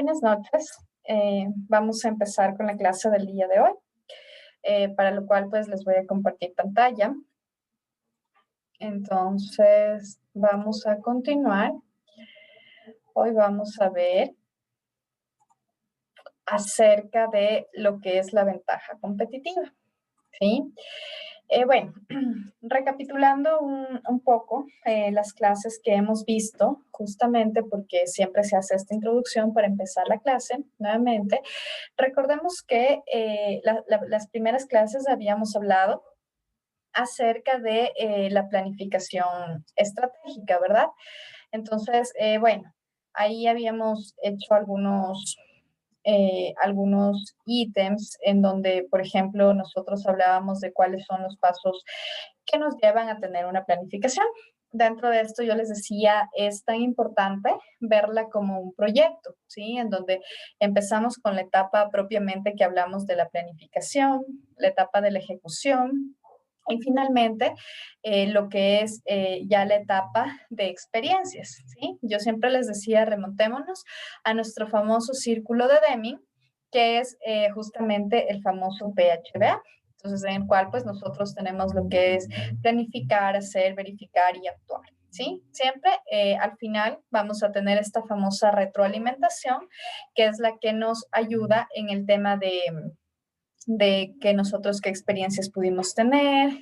Buenas noches. Vamos a empezar con la clase del día de hoy, para lo cual pues les voy a compartir pantalla. Entonces, vamos a continuar. Hoy vamos a ver acerca de lo que es la ventaja competitiva, ¿sí? Bueno, recapitulando un poco las clases que hemos visto, justamente porque siempre se hace esta introducción para empezar la clase nuevamente, recordemos que las primeras clases habíamos hablado acerca de la planificación estratégica, ¿verdad? Entonces, bueno, ahí habíamos hecho algunos ítems en donde, por ejemplo, nosotros hablábamos de cuáles son los pasos que nos llevan a tener una planificación. Dentro de esto yo les decía, es tan importante verla como un proyecto, ¿sí? En donde empezamos con la etapa propiamente que hablamos de la planificación, la etapa de la ejecución, y finalmente, lo que es ya la etapa de experiencias, ¿sí? Yo siempre les decía, remontémonos a nuestro famoso círculo de Deming, que es justamente el famoso PHBA. Entonces, en el cual pues nosotros tenemos lo que es planificar, hacer, verificar y actuar, ¿sí? Siempre al final vamos a tener esta famosa retroalimentación, que es la que nos ayuda en el tema de que nosotros qué experiencias pudimos tener,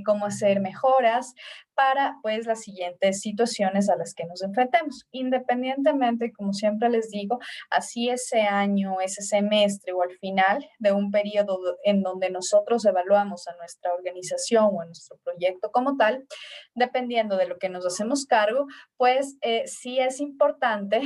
cómo hacer mejoras para pues las siguientes situaciones a las que nos enfrentemos. Independientemente, como siempre les digo, así ese año, ese semestre o al final de un periodo en donde nosotros evaluamos a nuestra organización o a nuestro proyecto como tal, dependiendo de lo que nos hacemos cargo, pues sí es importante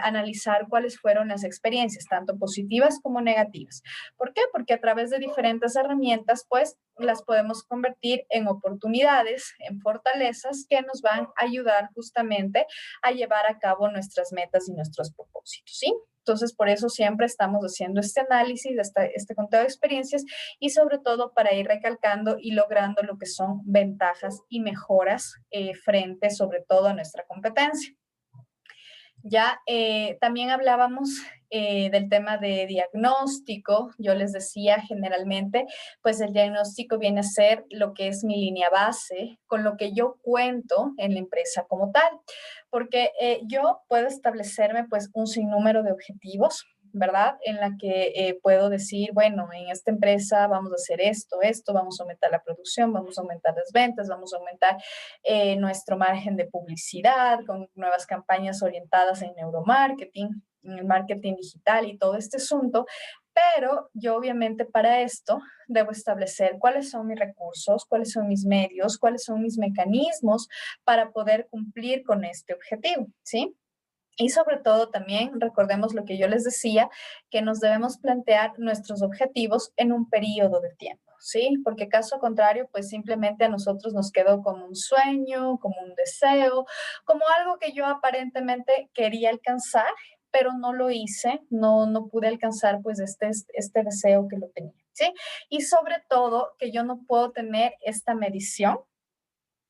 analizar cuáles fueron las experiencias, tanto positivas como negativas. ¿Por qué? Porque a través de diferentes herramientas, pues, las podemos convertir en oportunidades, en fortalezas que nos van a ayudar justamente a llevar a cabo nuestras metas y nuestros propósitos, ¿sí? Entonces, por eso siempre estamos haciendo este análisis, este conteo de experiencias y sobre todo para ir recalcando y logrando lo que son ventajas y mejoras frente sobre todo a nuestra competencia. Ya también hablábamos del tema de diagnóstico. Yo les decía generalmente, pues el diagnóstico viene a ser lo que es mi línea base, con lo que yo cuento en la empresa como tal, porque yo puedo establecerme pues un sinnúmero de objetivos, ¿verdad? En la que puedo decir, bueno, en esta empresa vamos a hacer esto, vamos a aumentar la producción, vamos a aumentar las ventas, vamos a aumentar nuestro margen de publicidad con nuevas campañas orientadas en neuromarketing, en el marketing digital y todo este asunto. Pero yo obviamente para esto debo establecer cuáles son mis recursos, cuáles son mis medios, cuáles son mis mecanismos para poder cumplir con este objetivo, ¿sí? Y sobre todo también recordemos lo que yo les decía, que nos debemos plantear nuestros objetivos en un periodo de tiempo, ¿sí? Porque caso contrario, pues simplemente a nosotros nos quedó como un sueño, como un deseo, como algo que yo aparentemente quería alcanzar, pero no lo hice, no pude alcanzar pues este deseo que lo tenía, ¿sí? Y sobre todo que yo no puedo tener esta medición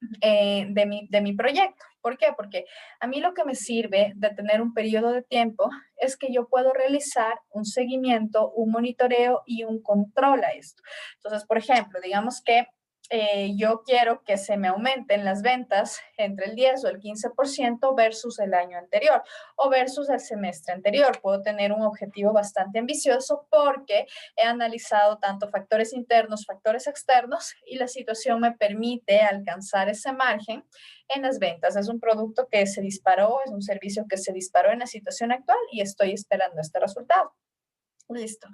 de mi proyecto. ¿Por qué? Porque a mí lo que me sirve de tener un periodo de tiempo es que yo puedo realizar un seguimiento, un monitoreo y un control a esto. Entonces, por ejemplo, digamos que yo quiero que se me aumenten las ventas entre el 10 o el 15% versus el año anterior o versus el semestre anterior. Puedo tener un objetivo bastante ambicioso porque he analizado tanto factores internos, factores externos y la situación me permite alcanzar ese margen en las ventas. Es un producto que se disparó, es un servicio que se disparó en la situación actual y estoy esperando este resultado. Listo.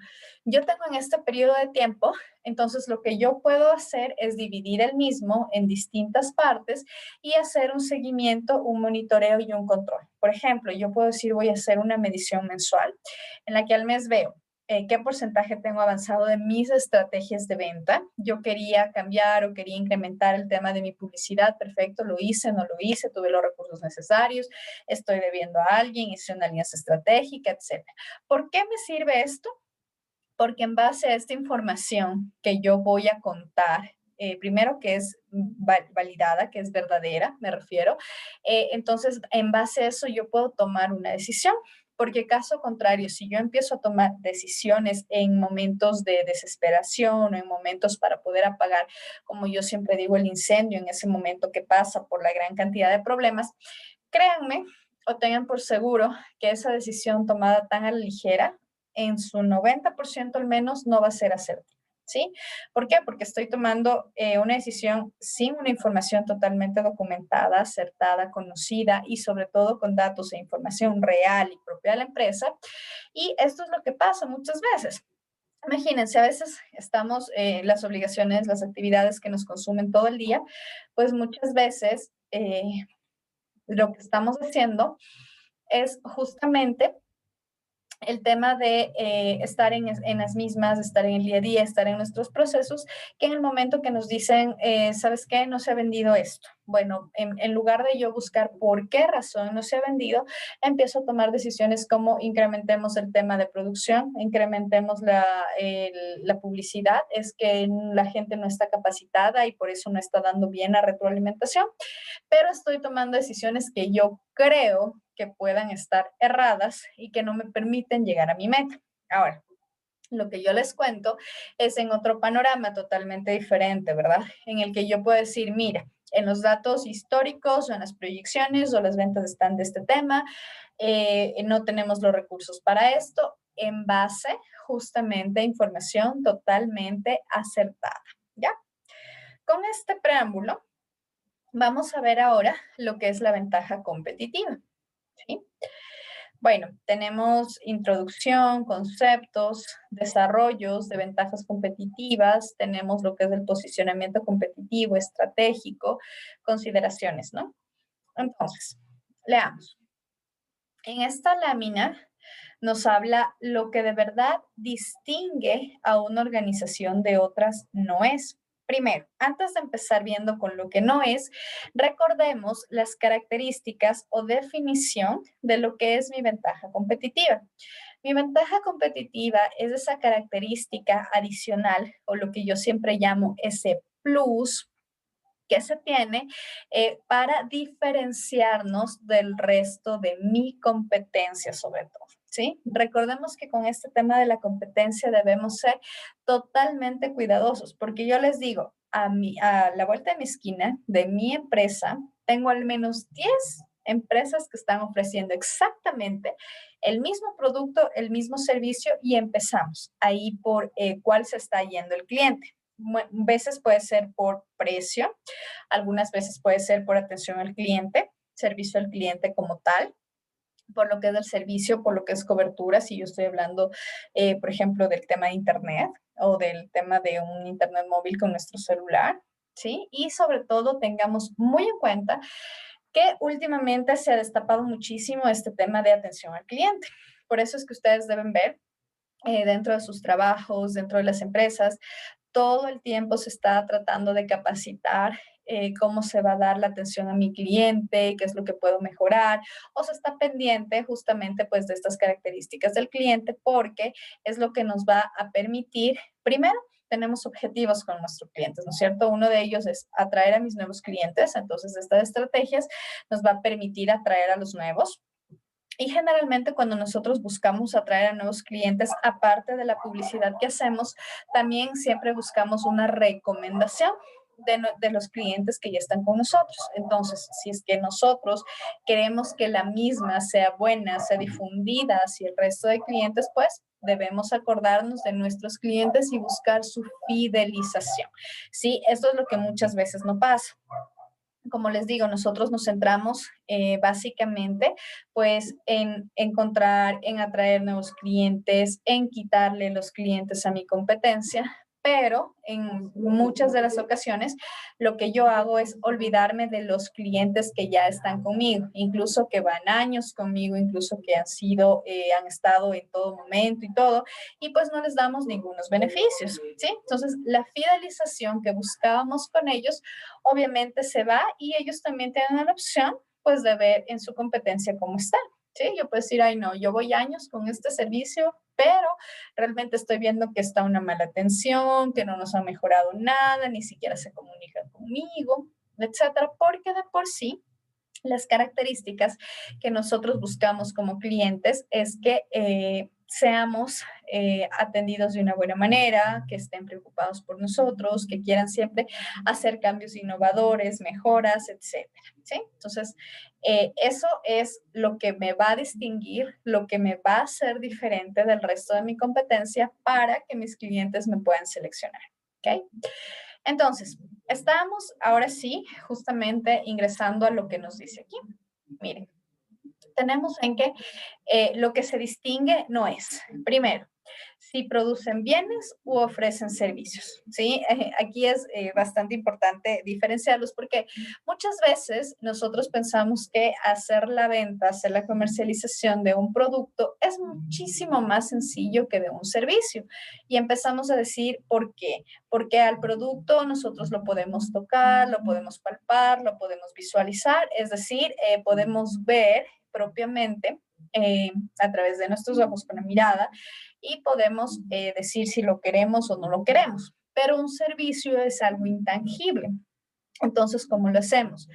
Yo tengo en este periodo de tiempo, entonces lo que yo puedo hacer es dividir el mismo en distintas partes y hacer un seguimiento, un monitoreo y un control. Por ejemplo, yo puedo decir voy a hacer una medición mensual en la que al mes veo qué porcentaje tengo avanzado de mis estrategias de venta. Yo quería cambiar o quería incrementar el tema de mi publicidad. Perfecto, lo hice, no lo hice, tuve los recursos necesarios, estoy debiendo a alguien, hice una alianza estratégica, etcétera. ¿Por qué me sirve esto? Porque en base a esta información que yo voy a contar, primero que es validada, que es verdadera, me refiero, entonces en base a eso yo puedo tomar una decisión. Porque caso contrario, si yo empiezo a tomar decisiones en momentos de desesperación o en momentos para poder apagar, como yo siempre digo, el incendio en ese momento que pasa por la gran cantidad de problemas, créanme o tengan por seguro que esa decisión tomada tan a la ligera, en su 90% al menos, no va a ser acertada. ¿Sí? ¿Por qué? Porque estoy tomando una decisión sin una información totalmente documentada, acertada, conocida y sobre todo con datos e información real y propia de la empresa. Y esto es lo que pasa muchas veces. Imagínense, a veces estamos, las obligaciones, las actividades que nos consumen todo el día, pues muchas veces lo que estamos haciendo es justamente el tema de estar en las mismas, estar en el día a día, estar en nuestros procesos, que en el momento que nos dicen, ¿sabes qué? No se ha vendido esto. Bueno, en lugar de yo buscar por qué razón no se ha vendido, empiezo a tomar decisiones como incrementemos el tema de producción, incrementemos la publicidad, es que la gente no está capacitada y por eso no está dando bien la retroalimentación, pero estoy tomando decisiones que yo creo que puedan estar erradas y que no me permiten llegar a mi meta. Ahora, lo que yo les cuento es en otro panorama totalmente diferente, ¿verdad? En el que yo puedo decir, mira, en los datos históricos o en las proyecciones o las ventas están de este tema, no tenemos los recursos para esto, en base justamente a información totalmente acertada, ¿ya? Con este preámbulo, vamos a ver ahora lo que es la ventaja competitiva, ¿sí? Bueno, tenemos introducción, conceptos, desarrollos de ventajas competitivas, tenemos lo que es el posicionamiento competitivo, estratégico, consideraciones, ¿no? Entonces, leamos. En esta lámina nos habla lo que de verdad distingue a una organización de otras no es. Primero, antes de empezar viendo con lo que no es, recordemos las características o definición de lo que es mi ventaja competitiva. Mi ventaja competitiva es esa característica adicional o lo que yo siempre llamo ese plus que se tiene para diferenciarnos del resto de mi competencia sobre todo. ¿Sí? Recordemos que con este tema de la competencia debemos ser totalmente cuidadosos, porque yo les digo, a la vuelta de mi esquina, de mi empresa, tengo al menos 10 empresas que están ofreciendo exactamente el mismo producto, el mismo servicio y empezamos ahí por cuál se está yendo el cliente. Veces puede ser por precio, algunas veces puede ser por atención al cliente, servicio al cliente como tal, por lo que es el servicio, por lo que es cobertura, si yo estoy hablando, por ejemplo, del tema de Internet o del tema de un Internet móvil con nuestro celular, ¿sí? Y sobre todo tengamos muy en cuenta que últimamente se ha destapado muchísimo este tema de atención al cliente. Por eso es que ustedes deben ver dentro de sus trabajos, dentro de las empresas, todo el tiempo se está tratando de capacitar cómo se va a dar la atención a mi cliente, qué es lo que puedo mejorar, o se está pendiente justamente pues de estas características del cliente porque es lo que nos va a permitir, primero, tenemos objetivos con nuestros clientes, ¿no es cierto? Uno de ellos es atraer a mis nuevos clientes, entonces estas estrategias nos va a permitir atraer a los nuevos. Y generalmente cuando nosotros buscamos atraer a nuevos clientes, aparte de la publicidad que hacemos, también siempre buscamos una recomendación de los clientes que ya están con nosotros. Entonces, si es que nosotros queremos que la misma sea buena, sea difundida hacia el resto de clientes, pues debemos acordarnos de nuestros clientes y buscar su fidelización. Sí, esto es lo que muchas veces no pasa. Como les digo, nosotros nos centramos básicamente pues en encontrar, en atraer nuevos clientes, en quitarle los clientes a mi competencia, pero en muchas de las ocasiones lo que yo hago es olvidarme de los clientes que ya están conmigo, incluso que van años conmigo, incluso que han estado en todo momento y todo, y pues no les damos ningunos beneficios, ¿sí? Entonces, la fidelización que buscábamos con ellos obviamente se va y ellos también tienen la opción pues de ver en su competencia cómo está. Sí, yo puedo decir, ay no, yo voy años con este servicio, pero realmente estoy viendo que está una mala atención, que no nos ha mejorado nada, ni siquiera se comunican conmigo, etcétera, porque de por sí Las características que nosotros buscamos como clientes es que seamos atendidos de una buena manera, que estén preocupados por nosotros, que quieran siempre hacer cambios innovadores, mejoras, etcétera, ¿sí? Entonces, eso es lo que me va a distinguir, lo que me va a hacer diferente del resto de mi competencia para que mis clientes me puedan seleccionar, ¿ok? Entonces, estamos ahora sí justamente ingresando a lo que nos dice aquí. Miren, tenemos en que lo que se distingue no es, primero, si producen bienes u ofrecen servicios, ¿sí? Aquí es bastante importante diferenciarlos porque muchas veces nosotros pensamos que hacer la venta, hacer la comercialización de un producto es muchísimo más sencillo que de un servicio. Y empezamos a decir, ¿por qué? Porque al producto nosotros lo podemos tocar, lo podemos palpar, lo podemos visualizar, es decir, podemos ver propiamente a través de nuestros ojos con la mirada y podemos decir si lo queremos o no lo queremos. Pero un servicio es algo intangible. Entonces, ¿cómo lo hacemos?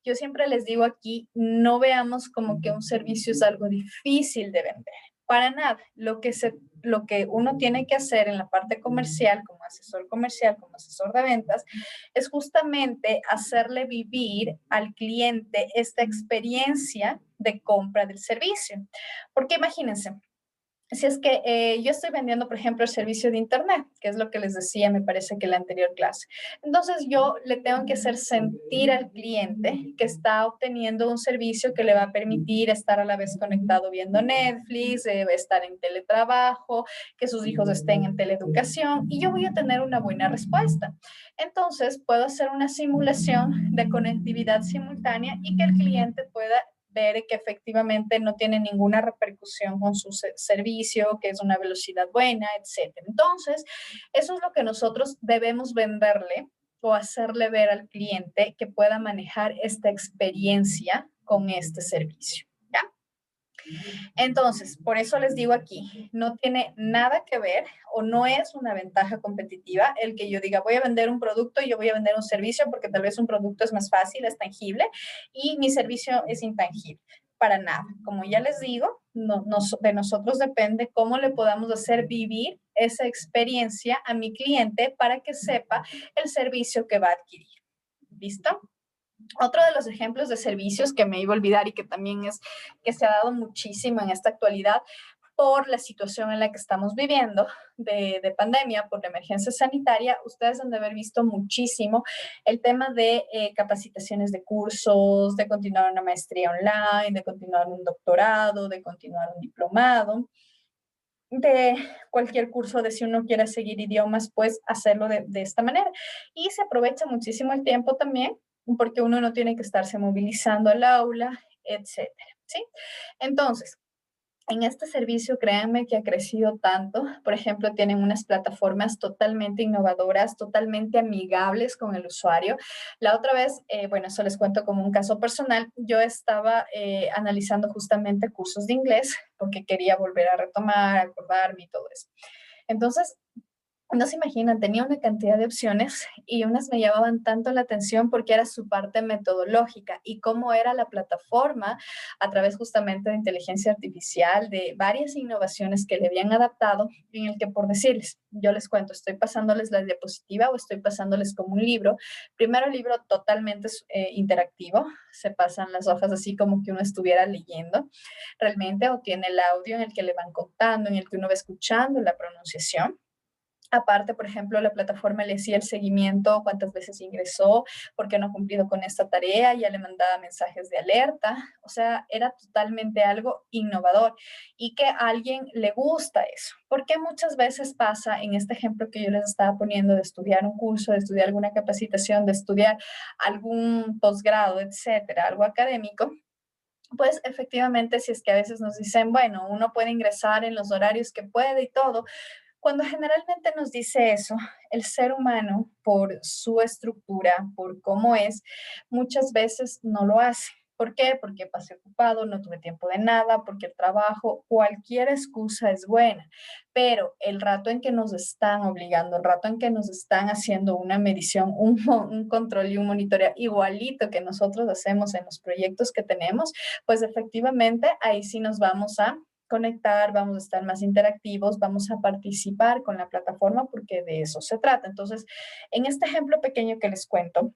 Yo siempre les digo aquí, no veamos como que un servicio es algo difícil de vender. Para nada. Lo que uno tiene que hacer en la parte comercial, como asesor de ventas, es justamente hacerle vivir al cliente esta experiencia de compra del servicio. Porque imagínense, si es que yo estoy vendiendo, por ejemplo, el servicio de Internet, que es lo que les decía, me parece que en la anterior clase. Entonces, yo le tengo que hacer sentir al cliente que está obteniendo un servicio que le va a permitir estar a la vez conectado viendo Netflix, estar en teletrabajo, que sus hijos estén en teleeducación, y yo voy a tener una buena respuesta. Entonces, puedo hacer una simulación de conectividad simultánea y que el cliente pueda ver que efectivamente no tiene ninguna repercusión con su servicio, que es una velocidad buena, etcétera. Entonces, eso es lo que nosotros debemos venderle o hacerle ver al cliente que pueda manejar esta experiencia con este servicio. ¿Ya? Entonces, por eso les digo aquí, no tiene nada que ver o no es una ventaja competitiva el que yo diga voy a vender un producto y yo voy a vender un servicio porque tal vez un producto es más fácil, es tangible y mi servicio es intangible. Para nada. Como ya les digo, de nosotros depende cómo le podamos hacer vivir esa experiencia a mi cliente para que sepa el servicio que va a adquirir. ¿Listo? Otro de los ejemplos de servicios que me iba a olvidar y que también es que se ha dado muchísimo en esta actualidad por la situación en la que estamos viviendo de pandemia, por la emergencia sanitaria, ustedes han de haber visto muchísimo el tema de capacitaciones de cursos, de continuar una maestría online, de continuar un doctorado, de continuar un diplomado, de cualquier curso de si uno quiere seguir idiomas, pues hacerlo de esta manera. Y se aprovecha muchísimo el tiempo también, porque uno no tiene que estarse movilizando al aula, etcétera, ¿sí? Entonces, en este servicio, créanme que ha crecido tanto. Por ejemplo, tienen unas plataformas totalmente innovadoras, totalmente amigables con el usuario. La otra vez, bueno, eso les cuento como un caso personal. Yo estaba analizando justamente cursos de inglés porque quería volver a retomar, acordarme y todo eso. Entonces, no se imaginan, tenía una cantidad de opciones y unas me llamaban tanto la atención porque era su parte metodológica y cómo era la plataforma a través justamente de inteligencia artificial, de varias innovaciones que le habían adaptado, en el que por decirles, yo les cuento, estoy pasándoles la diapositiva o estoy pasándoles como un libro. Primero el libro totalmente interactivo, se pasan las hojas así como que uno estuviera leyendo realmente, o tiene el audio en el que le van contando, en el que uno va escuchando la pronunciación. Aparte, por ejemplo, la plataforma le hacía el seguimiento, cuántas veces ingresó, por qué no ha cumplido con esta tarea, ya le mandaba mensajes de alerta. O sea, era totalmente algo innovador y que a alguien le gusta eso. Porque muchas veces pasa, en este ejemplo que yo les estaba poniendo, de estudiar un curso, de estudiar alguna capacitación, de estudiar algún posgrado, etcétera, algo académico, pues efectivamente, si es que a veces nos dicen, bueno, uno puede ingresar en los horarios que puede y todo, cuando generalmente nos dice eso, el ser humano, por su estructura, por cómo es, muchas veces no lo hace. ¿Por qué? Porque pasé ocupado, no tuve tiempo de nada, porque el trabajo, cualquier excusa es buena, pero el rato en que nos están obligando, el rato en que nos están haciendo una medición, un control y un monitoreo igualito que nosotros hacemos en los proyectos que tenemos, pues efectivamente ahí sí nos vamos a conectar, vamos a estar más interactivos, vamos a participar con la plataforma porque de eso se trata. Entonces, en este ejemplo pequeño que les cuento,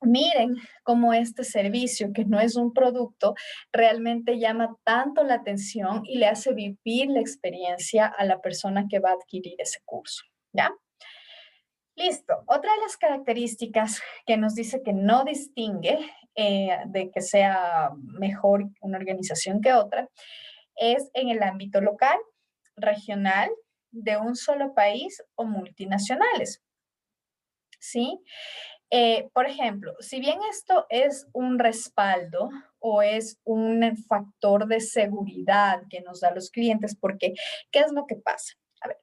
miren cómo este servicio, que no es un producto, realmente llama tanto la atención y le hace vivir la experiencia a la persona que va a adquirir ese curso, ¿ya? Listo. Otra de las características que nos dice que no distingue de que sea mejor una organización que otra es en el ámbito local, regional, de un solo país o multinacionales. ¿Sí? Por ejemplo, si bien esto es un respaldo o es un factor de seguridad que nos da los clientes, porque ¿qué es lo que pasa? A ver,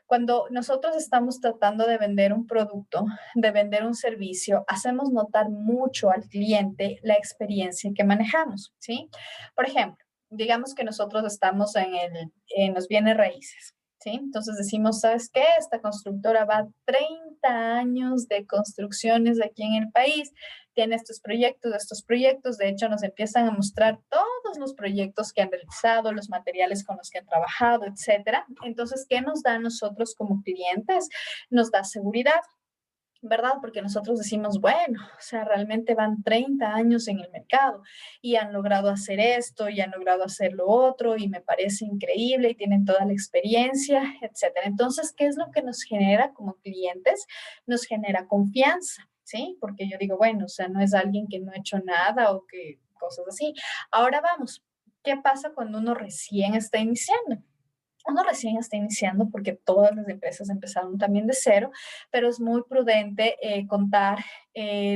cuando nosotros estamos tratando de vender un producto, de vender un servicio, hacemos notar mucho al cliente la experiencia que manejamos, ¿sí? Por ejemplo, digamos que nosotros estamos en los bienes raíces. ¿Sí? Entonces decimos, ¿sabes qué? Esta constructora va 30 años de construcciones aquí en el país, tiene estos proyectos, de hecho nos empiezan a mostrar todos los proyectos que han realizado, los materiales con los que han trabajado, etcétera. Entonces, ¿qué nos da a nosotros como clientes? Nos da seguridad. ¿Verdad? Porque nosotros decimos, bueno, o sea, realmente van 30 años en el mercado y han logrado hacer esto y han logrado hacer lo otro y me parece increíble y tienen toda la experiencia, etcétera. Entonces, ¿qué es lo que nos genera como clientes? Nos genera confianza, ¿sí? Porque yo digo, bueno, o sea, no es alguien que no ha hecho nada o que cosas así. Ahora vamos, ¿qué pasa cuando uno recién está iniciando? Uno recién está iniciando porque todas las empresas empezaron también de cero, pero es muy prudente contar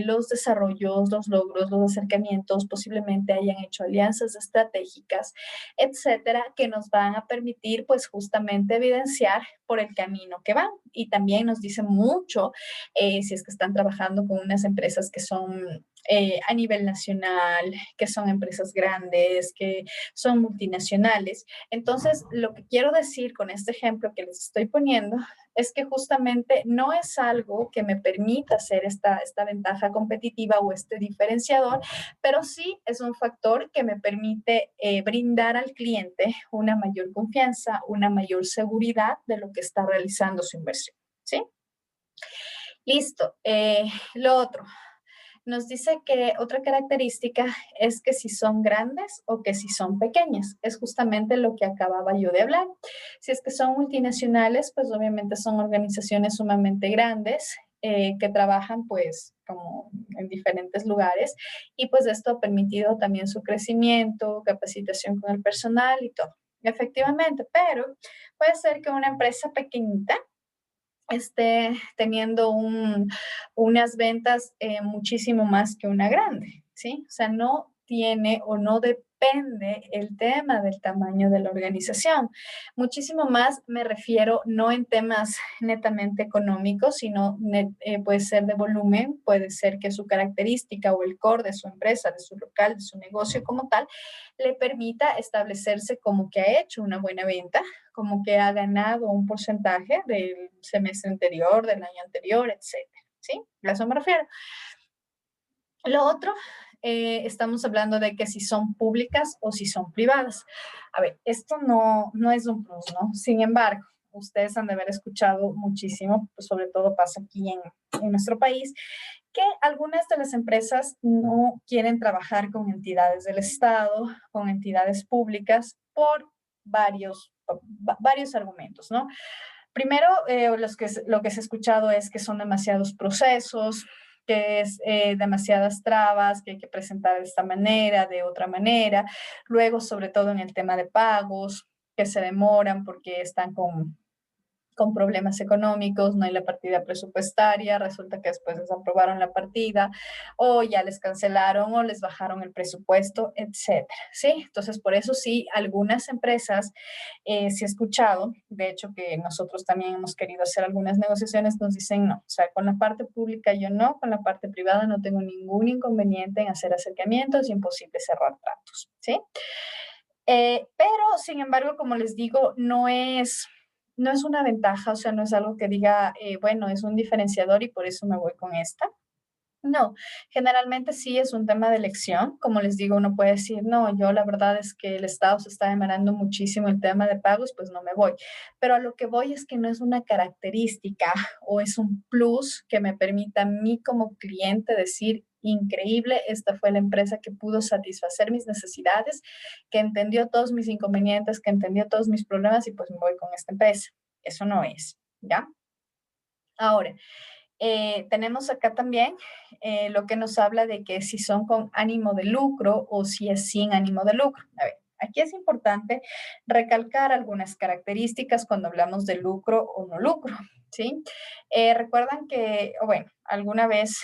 los desarrollos, los logros, los acercamientos, posiblemente hayan hecho alianzas estratégicas, etcétera, que nos van a permitir pues justamente evidenciar por el camino que van. Y también nos dice mucho si es que están trabajando con unas empresas que son a nivel nacional, que son empresas grandes, que son multinacionales. Entonces, lo que quiero decir con este ejemplo que les estoy poniendo es que justamente no es algo que me permita hacer esta ventaja competitiva o este diferenciador, pero sí es un factor que me permite brindar al cliente una mayor confianza, una mayor seguridad de lo que está realizando su inversión. ¿Sí? Listo. Lo otro, nos dice que otra característica es que si son grandes o que si son pequeñas. Es justamente lo que acababa yo de hablar. Si es que son multinacionales, pues obviamente son organizaciones sumamente grandes que trabajan pues como en diferentes lugares y pues esto ha permitido también su crecimiento, capacitación con el personal y todo. Efectivamente, pero puede ser que una empresa pequeñita esté teniendo unas ventas muchísimo más que una grande, ¿sí? O sea, no tiene o no depende el tema del tamaño de la organización. Muchísimo más me refiero no en temas netamente económicos, sino puede ser de volumen, puede ser que su característica o el core de su empresa, de su local, de su negocio como tal, le permita establecerse como que ha hecho una buena venta, como que ha ganado un porcentaje del semestre anterior, del año anterior, etcétera. ¿Sí? A eso me refiero. Lo otro, estamos hablando de que si son públicas o si son privadas. A ver, esto no es un plus, ¿no? Sin embargo, ustedes han de haber escuchado muchísimo, pues sobre todo pasa aquí en nuestro país, que algunas de las empresas no quieren trabajar con entidades del Estado, con entidades públicas, por varios argumentos, ¿no? Primero, lo que se ha escuchado es que son demasiados procesos, que es demasiadas trabas, que hay que presentar de esta manera, de otra manera. Luego, sobre todo en el tema de pagos, que se demoran porque están con con problemas económicos, no hay la partida presupuestaria, resulta que después desaprobaron la partida o ya les cancelaron o les bajaron el presupuesto, etcétera, ¿sí? Entonces, por eso sí, algunas empresas, sí he escuchado, de hecho que nosotros también hemos querido hacer algunas negociaciones, nos dicen no, o sea, con la parte pública yo no, con la parte privada no tengo ningún inconveniente en hacer acercamientos, es imposible cerrar tratos, ¿sí? Pero, sin embargo, como les digo, no es una ventaja, o sea, no es algo que diga, bueno, es un diferenciador y por eso me voy con esta. No, generalmente sí es un tema de elección. Como les digo, uno puede decir, no, yo la verdad es que el Estado se está demandando muchísimo el tema de pagos, pues no me voy. Pero a lo que voy es que no es una característica o es un plus que me permita a mí como cliente decir, increíble, esta fue la empresa que pudo satisfacer mis necesidades, que entendió todos mis inconvenientes, que entendió todos mis problemas y pues me voy con esta empresa. Eso no es, ¿ya? Ahora, tenemos acá también lo que nos habla de que si son con ánimo de lucro o si es sin ánimo de lucro. A ver, aquí es importante recalcar algunas características cuando hablamos de lucro o no lucro, ¿sí? Recuerdan que, o bueno, alguna vez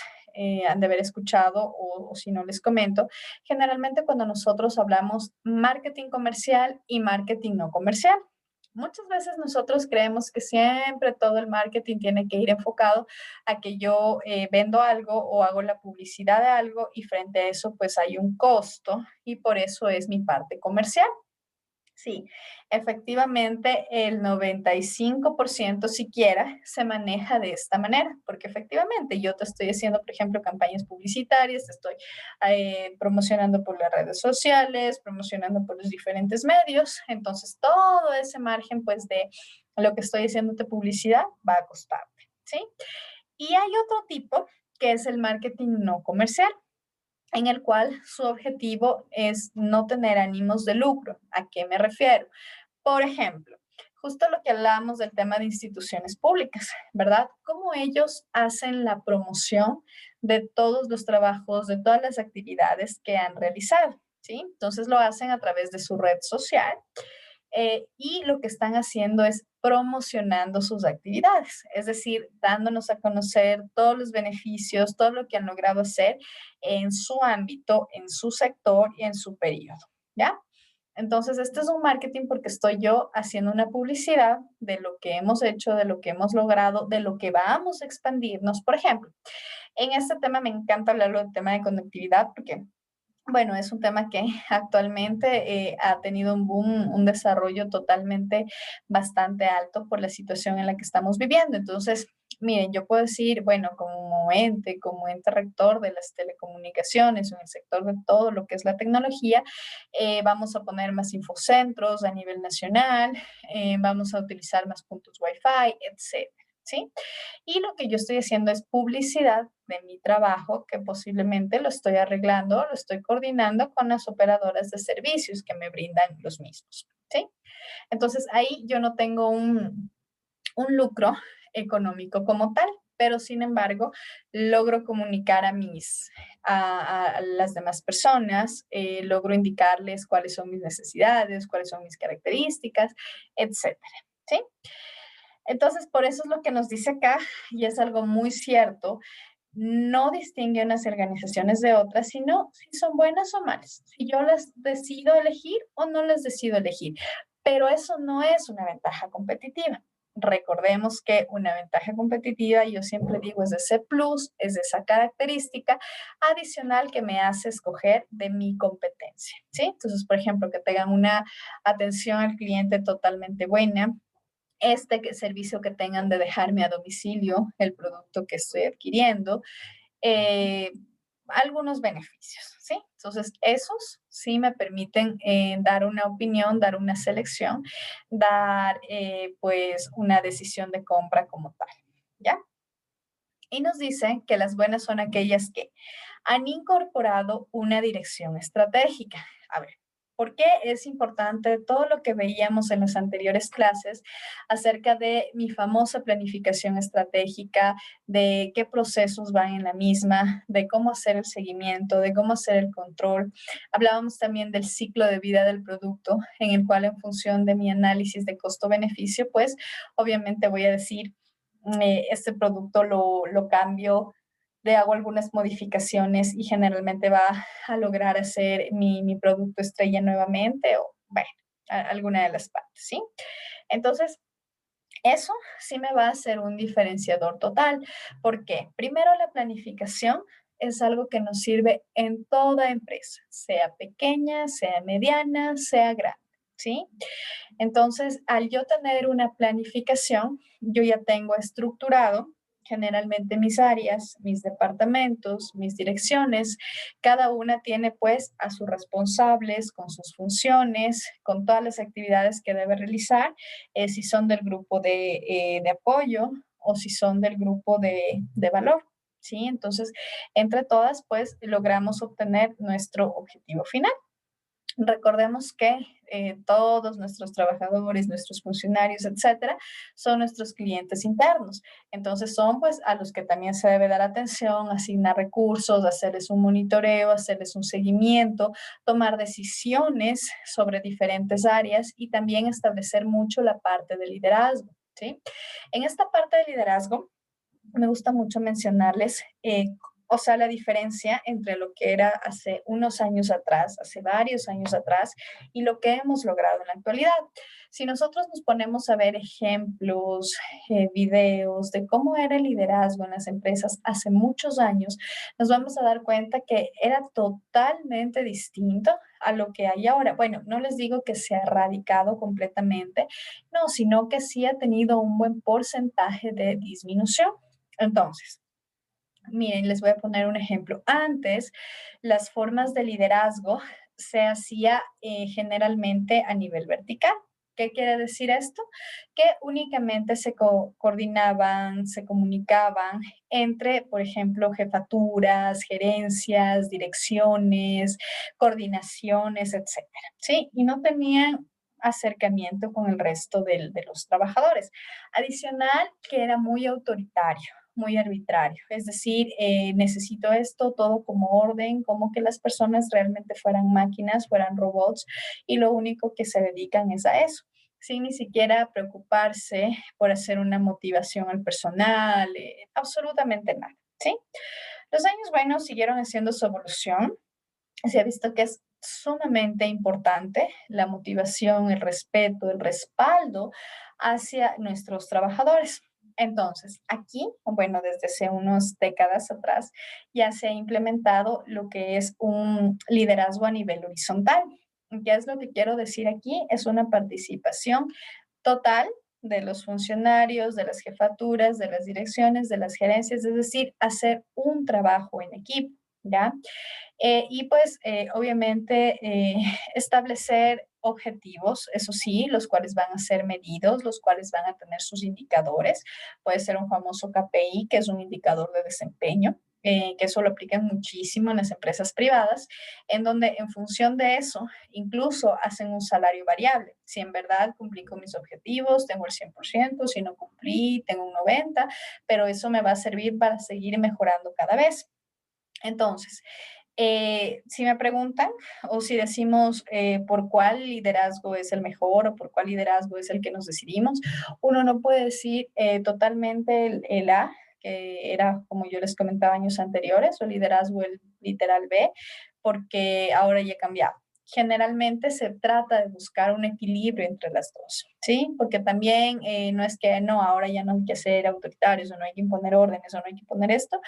han de haber escuchado o si no les comento, generalmente cuando nosotros hablamos marketing comercial y marketing no comercial. Muchas veces nosotros creemos que siempre todo el marketing tiene que ir enfocado a que yo vendo algo o hago la publicidad de algo y frente a eso pues hay un costo y por eso es mi parte comercial. Sí, efectivamente el 95% siquiera se maneja de esta manera, porque efectivamente yo te estoy haciendo, por ejemplo, campañas publicitarias, te estoy promocionando por las redes sociales, promocionando por los diferentes medios, entonces todo ese margen pues de lo que estoy haciéndote publicidad va a costarte, ¿sí? Y hay otro tipo que es el marketing no comercial en el cual su objetivo es no tener ánimos de lucro. ¿A qué me refiero? Por ejemplo, justo lo que hablábamos del tema de instituciones públicas, ¿verdad? Cómo ellos hacen la promoción de todos los trabajos, de todas las actividades que han realizado, ¿sí? Entonces lo hacen a través de su red social y lo que están haciendo es promocionando sus actividades, es decir, dándonos a conocer todos los beneficios, todo lo que han logrado hacer en su ámbito, en su sector y en su periodo, ¿ya? Entonces, este es un marketing porque estoy yo haciendo una publicidad de lo que hemos hecho, de lo que hemos logrado, de lo que vamos a expandirnos. Por ejemplo, en este tema me encanta hablar del tema de conectividad porque bueno, es un tema que actualmente ha tenido un boom, un desarrollo totalmente bastante alto por la situación en la que estamos viviendo. Entonces, miren, yo puedo decir, bueno, como ente rector de las telecomunicaciones, en el sector de todo lo que es la tecnología, vamos a poner más infocentros a nivel nacional, vamos a utilizar más puntos Wi-Fi, etcétera. ¿Sí? Y lo que yo estoy haciendo es publicidad de mi trabajo, que posiblemente lo estoy arreglando, lo estoy coordinando con las operadoras de servicios que me brindan los mismos, ¿sí? Entonces ahí yo no tengo un lucro económico como tal, pero sin embargo logro comunicar a las demás personas, logro indicarles cuáles son mis necesidades, cuáles son mis características, etcétera, ¿sí? Entonces, por eso es lo que nos dice acá, y es algo muy cierto, no distingue unas organizaciones de otras, sino si son buenas o malas, si yo las decido elegir o no las decido elegir. Pero eso no es una ventaja competitiva. Recordemos que una ventaja competitiva, yo siempre digo, es ese plus, es esa característica adicional que me hace escoger de mi competencia, ¿sí? Entonces, por ejemplo, que tengan una atención al cliente totalmente buena, servicio que tengan de dejarme a domicilio el producto que estoy adquiriendo, eh, algunos beneficios, ¿sí? Entonces, esos sí me permiten dar una opinión, dar una selección, dar pues una decisión de compra como tal, ¿ya? Y nos dicen que las buenas son aquellas que han incorporado una dirección estratégica. A ver, ¿Por qué es importante todo lo que veíamos en las anteriores clases acerca de mi famosa planificación estratégica, de qué procesos van en la misma, de cómo hacer el seguimiento, de cómo hacer el control? Hablábamos también del ciclo de vida del producto, en el cual en función de mi análisis de costo-beneficio, pues obviamente voy a decir, este producto lo cambio, le hago algunas modificaciones y generalmente va a lograr hacer mi producto estrella nuevamente o, bueno, alguna de las partes, ¿sí? Entonces, eso sí me va a hacer un diferenciador total. ¿Por qué? Primero, la planificación es algo que nos sirve en toda empresa, sea pequeña, sea mediana, sea grande, ¿sí? Entonces, al yo tener una planificación, yo ya tengo estructurado generalmente mis áreas, mis departamentos, mis direcciones. Cada una tiene pues a sus responsables con sus funciones, con todas las actividades que debe realizar, si son del grupo de apoyo o si son del grupo de valor. ¿Sí? Entonces, entre todas, pues logramos obtener nuestro objetivo final. Recordemos que todos nuestros trabajadores, nuestros funcionarios, etcétera, son nuestros clientes internos. Entonces son pues a los que también se debe dar atención, asignar recursos, hacerles un monitoreo, hacerles un seguimiento, tomar decisiones sobre diferentes áreas y también establecer mucho la parte de liderazgo, ¿sí? En esta parte de liderazgo, me gusta mucho mencionarles, o sea, la diferencia entre lo que era hace unos años atrás, hace varios años atrás, y lo que hemos logrado en la actualidad. Si nosotros nos ponemos a ver ejemplos, videos de cómo era el liderazgo en las empresas hace muchos años, nos vamos a dar cuenta que era totalmente distinto a lo que hay ahora. Bueno, no les digo que se ha erradicado completamente, no, sino que sí ha tenido un buen porcentaje de disminución. Entonces, miren, les voy a poner un ejemplo. Antes, las formas de liderazgo se hacía generalmente a nivel vertical. ¿Qué quiere decir esto? Que únicamente se coordinaban, se comunicaban entre, por ejemplo, jefaturas, gerencias, direcciones, coordinaciones, etcétera, ¿sí? Y no tenían acercamiento con el resto de los trabajadores. Adicional, que era muy autoritario, muy arbitrario, es decir, necesito esto todo como orden, como que las personas realmente fueran máquinas, fueran robots y lo único que se dedican es a eso, sin ni siquiera preocuparse por hacer una motivación al personal, absolutamente nada, ¿sí? Los años buenos siguieron haciendo su evolución, se ha visto que es sumamente importante la motivación, el respeto, el respaldo hacia nuestros trabajadores. Entonces, aquí, bueno, desde hace unas décadas atrás, ya se ha implementado lo que es un liderazgo a nivel horizontal. ¿Qué es lo que quiero decir aquí? Es una participación total de los funcionarios, de las jefaturas, de las direcciones, de las gerencias, es decir, hacer un trabajo en equipo, ¿ya? Y pues obviamente establecer objetivos, eso sí, los cuales van a ser medidos, los cuales van a tener sus indicadores. Puede ser un famoso KPI, que es un indicador de desempeño, que eso lo aplican muchísimo en las empresas privadas, en donde en función de eso incluso hacen un salario variable. Si en verdad cumplí con mis objetivos, tengo el 100%, si no cumplí, tengo un 90%, pero eso me va a servir para seguir mejorando cada vez. Entonces, si me preguntan o si decimos por cuál liderazgo es el mejor o por cuál liderazgo es el que nos decidimos, uno no puede decir totalmente el A, que era como yo les comentaba años anteriores, o liderazgo el literal B, porque ahora ya ha cambiado. Generalmente se trata de buscar un equilibrio entre las dos, ¿sí? Porque también no es que no, ahora ya no hay que ser autoritarios o no hay que imponer órdenes o no hay que poner esto,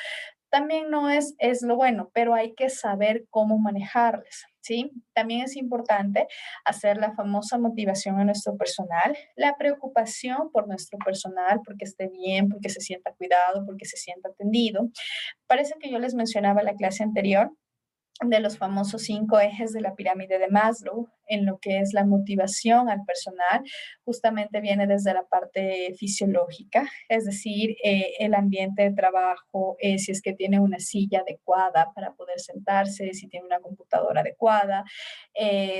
también no es lo bueno, pero hay que saber cómo manejarles, ¿sí? También es importante hacer la famosa motivación a nuestro personal, la preocupación por nuestro personal, porque esté bien, porque se sienta cuidado, porque se sienta atendido. Parece que yo les mencionaba en la clase anterior de los famosos 5 ejes de la pirámide de Maslow, en lo que es la motivación al personal, justamente viene desde la parte fisiológica, es decir, el ambiente de trabajo, si es que tiene una silla adecuada para poder sentarse, si tiene una computadora adecuada,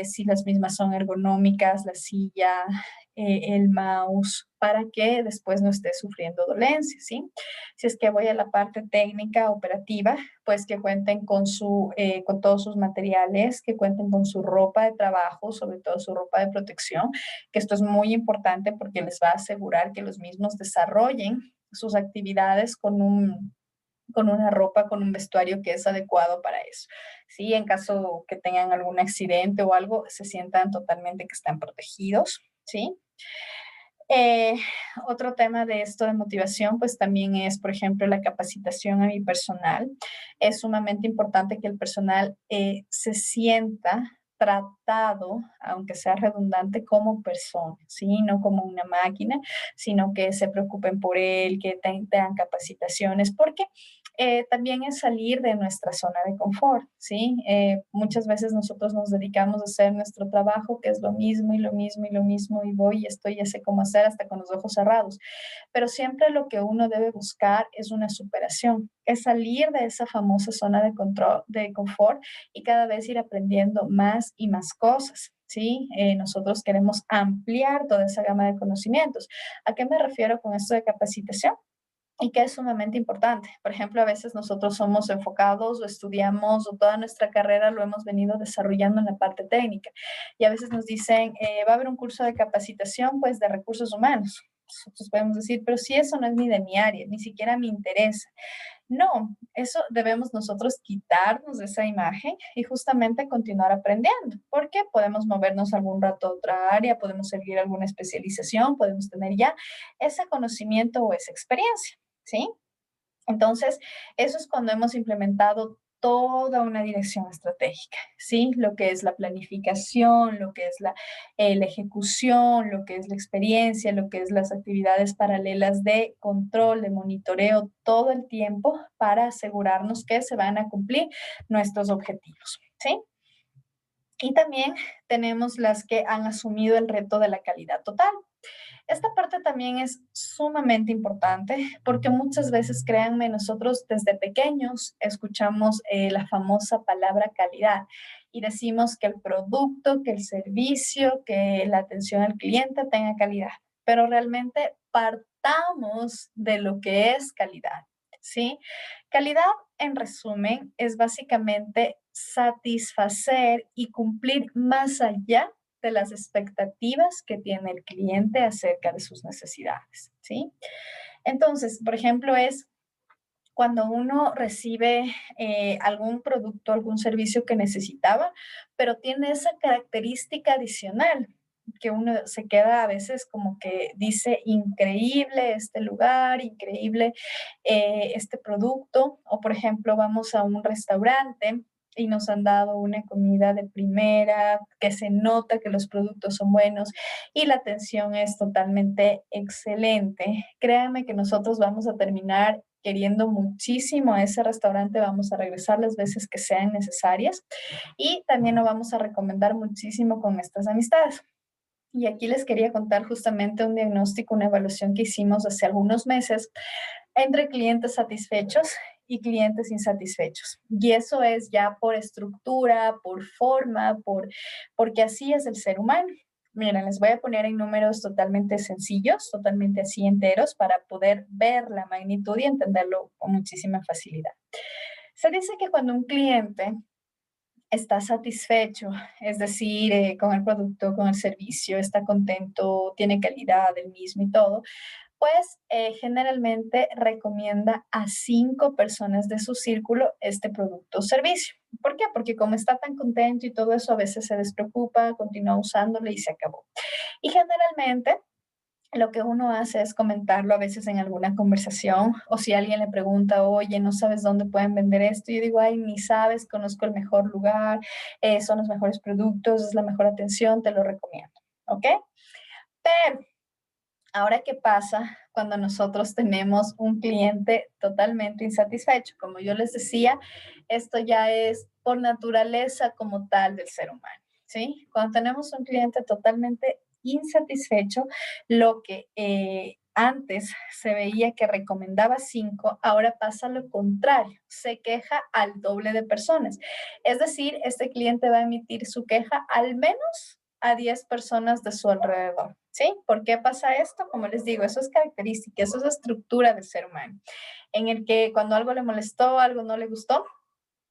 si las mismas son ergonómicas, la silla, el mouse, para que después no esté sufriendo dolencias, ¿sí? Si es que voy a la parte técnica, operativa, pues que cuenten con todos sus materiales, que cuenten con su ropa de trabajo, sobre todo su ropa de protección, que esto es muy importante porque les va a asegurar que los mismos desarrollen sus actividades con una ropa, con un vestuario que es adecuado para eso. Sí, en caso que tengan algún accidente o algo, se sientan totalmente que están protegidos, ¿sí? Eh, Otro tema de esto de motivación, pues también es, por ejemplo, la capacitación a mi personal. Es sumamente importante que el personal se sienta tratado, aunque sea redundante, como persona, ¿sí? No como una máquina, sino que se preocupen por él, que tengan capacitaciones, porque también es salir de nuestra zona de confort, ¿sí? Muchas veces nosotros nos dedicamos a hacer nuestro trabajo, que es lo mismo y lo mismo y lo mismo, y voy y estoy, ya sé cómo hacer hasta con los ojos cerrados. Pero siempre lo que uno debe buscar es una superación, es salir de esa famosa zona de control, de confort y cada vez ir aprendiendo más y más cosas. ¿Sí? Nosotros queremos ampliar toda esa gama de conocimientos. ¿A qué me refiero con esto de capacitación? Y que es sumamente importante. Por ejemplo, a veces nosotros somos enfocados o estudiamos o toda nuestra carrera lo hemos venido desarrollando en la parte técnica. Y a veces nos dicen, va a haber un curso de capacitación, pues, de recursos humanos. Nosotros podemos decir, pero si eso no es ni de mi área, ni siquiera me interesa. No, eso debemos nosotros quitarnos de esa imagen y justamente continuar aprendiendo, porque podemos movernos algún rato a otra área, podemos seguir alguna especialización, podemos tener ya ese conocimiento o esa experiencia, ¿sí? Entonces, eso es cuando hemos implementado toda una dirección estratégica, ¿sí? Lo que es la planificación, lo que es la ejecución, lo que es la experiencia, lo que es las actividades paralelas de control, de monitoreo todo el tiempo para asegurarnos que se van a cumplir nuestros objetivos, ¿sí? Y también tenemos las que han asumido el reto de la calidad total. Esta parte también es sumamente importante porque muchas veces, créanme, nosotros desde pequeños escuchamos la famosa palabra calidad y decimos que el producto, que el servicio, que la atención al cliente tenga calidad, pero realmente partamos de lo que es calidad, ¿sí? Calidad, en resumen, es básicamente satisfacer y cumplir más allá de las expectativas que tiene el cliente acerca de sus necesidades, ¿sí? Entonces, por ejemplo, es cuando uno recibe algún producto, algún servicio que necesitaba, pero tiene esa característica adicional que uno se queda a veces como que dice, increíble este lugar, increíble este producto, o por ejemplo, vamos a un restaurante y nos han dado una comida de primera, que se nota que los productos son buenos y la atención es totalmente excelente. Créanme que nosotros vamos a terminar queriendo muchísimo a ese restaurante, vamos a regresar las veces que sean necesarias y también lo vamos a recomendar muchísimo con estas amistades. Y aquí les quería contar justamente un diagnóstico, una evaluación que hicimos hace algunos meses entre clientes satisfechos y clientes insatisfechos. Y eso es ya por estructura, por forma, porque así es el ser humano. Miren, les voy a poner en números totalmente sencillos, totalmente así enteros, para poder ver la magnitud y entenderlo con muchísima facilidad. Se dice que cuando un cliente está satisfecho, es decir, con el producto, con el servicio, está contento, tiene calidad del mismo y todo, pues generalmente recomienda a 5 personas de su círculo este producto o servicio. ¿Por qué? Porque como está tan contento y todo eso, a veces se despreocupa, continúa usándolo y se acabó. Y generalmente lo que uno hace es comentarlo a veces en alguna conversación o si alguien le pregunta, oye, ¿no sabes dónde pueden vender esto? Y yo digo, ay, ni sabes, conozco el mejor lugar, son los mejores productos, es la mejor atención, te lo recomiendo. ¿Ok? Pero ahora, ¿qué pasa cuando nosotros tenemos un cliente totalmente insatisfecho. Como yo les decía, esto ya es por naturaleza como tal del ser humano, ¿sí? Cuando tenemos un cliente totalmente insatisfecho, lo que antes se veía que recomendaba 5, ahora pasa lo contrario, se queja al doble de personas. Es decir, este cliente va a emitir su queja al menos a 10 personas de su alrededor. ¿Sí? ¿Por qué pasa esto? Como les digo, eso es característica, eso es estructura del ser humano, en el que cuando algo le molestó, algo no le gustó,